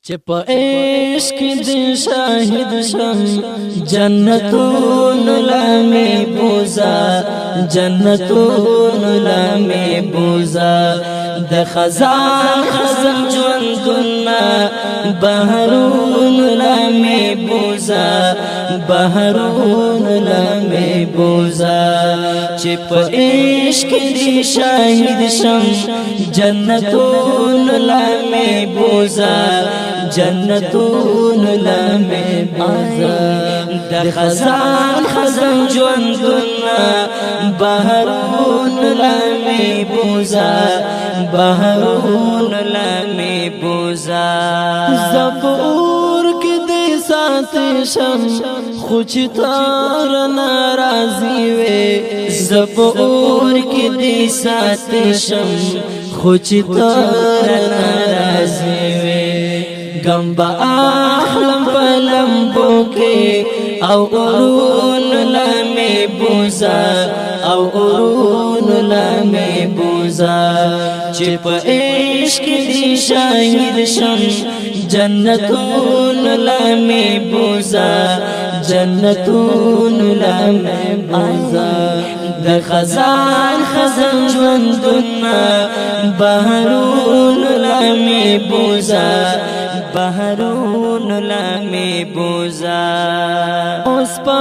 چپ عشق دی شاہد شم جنتون لمی بوزا جنتون لمی بوزا د خزان خزم جوندنا بحرون لمی بوزا بحرون لمی بوزا چپ عشق دی شاہد شم جنتون لمی بوزا جنتون لمی بوزا د خزان خزم جوندنا بحرون لمی بوزا بحرون لمی بوزا زبور کی دی ساتھ شم خوچ تار ناراضی وے زبور کی دی ساتھ شم خوچ تار ناراضی وے غم با احلم پلمبو کے او قرون لمی بوزا او قرون لمی بوزا چپ عشق دی شاہد شم جنتون لمی بوزا جنتون لمی بوزا د خزان خزن جوندنا بحرون لمی بوزا بحرون لمی بوزا اوس په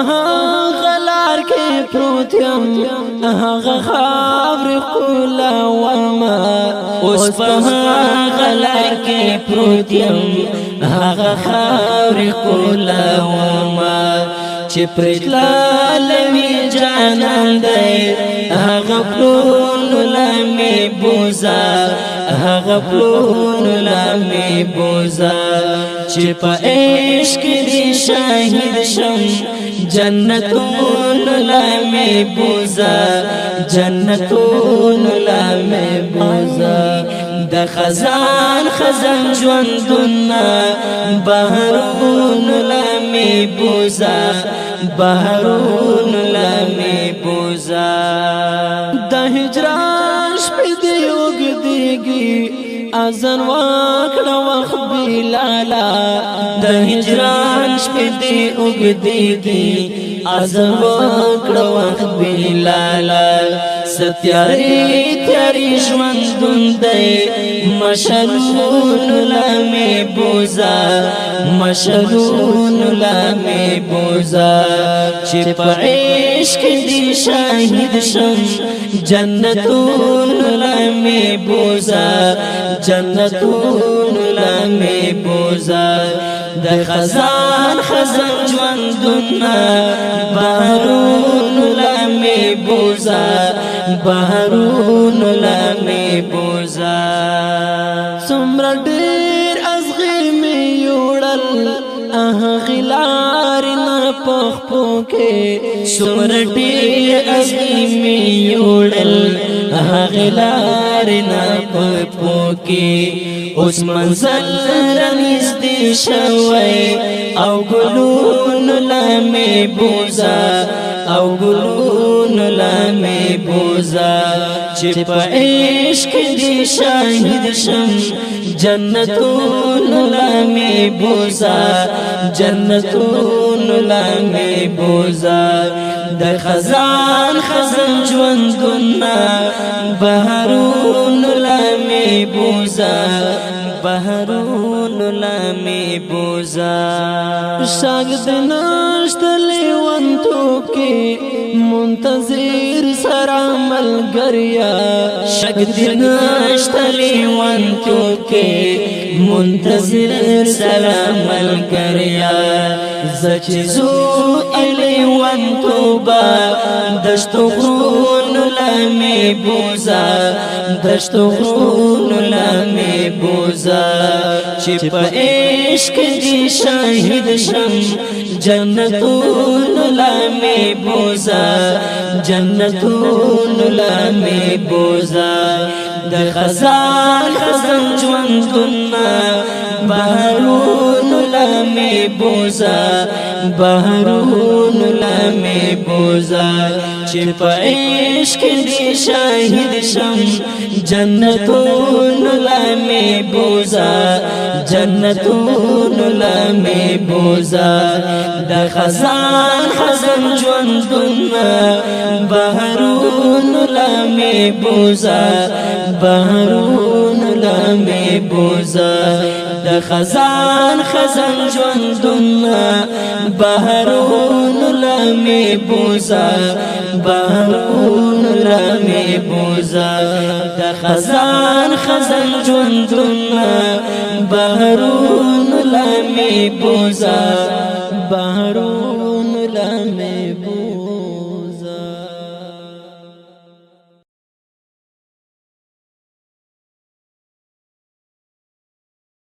غلار کې پروتیم هغه خاور کولا وما اوس په غلار کې پروتیم هغه خاور کولا وما چې پرتلا لمی جانان دی هغه پلون لمی بوزا هغه پلون لمی بوزا چې په عشق دی شاهد شم جنتون لمی بوزا جنتون لمی بوزا د خزان خزن جوندنا بحرون لمی بوزا بحرون لمی بوزا د هجران شپې دی وګدیږي اذن واکړه وخت بلالا د هجران شپې دی وګدیږي اذن واکړه وخت بلالا ستیاری تیاری ژوندون دی مشلون لمی بوزا مشلون لمی بوزا چې په عشق دی شاهد شم جنتون لمی بوزا جنتون لمی بوزا د خزان خزن جوندنا بحرون لمی بوزا بحرون لمی بوزا سمر ډیر ازغی می یوړل غلار نه پخپو کې سمر ډیر ازغی می یوړل غلار نه پخپو کې اوس منزل رنځدې شوی او ګلون لمی بوزا او ګلون لمی بوزا چې په عشق دی شاهد شم جنتون لمی بوزا جنتون لمی بوزا د خزان خزن جوندنا بحرون لمی بوزا بحرون لمی بوزا شاگرد نشتلی ونتو کی منتظر سرا ملگریا شاگرد نشتلی ونتو کی منتظر سرا ملگریا زچزو الی ونتو با دشتو غرون لمی بوزا دشتو غرون لمی بوزا چې په عشق دی شاهد شم جنتون لمی بوزا جنتون لمی بوزا د خزان خزن جوندنا بحرون لمی بوزا بحرون لمی بوزا چې په عشق دې شاهد شم جنتون لمه بوزا جنتون لمه بوزا د خزان خزان ژوندونه بهرون لمه بوزا بهرون لمه بوزا د خزان خزان ژوندونه بهرون لمه بوزا بهرون لمه بوزا د خزان خزان ژوندونه بهرون لمه بوزا بهرون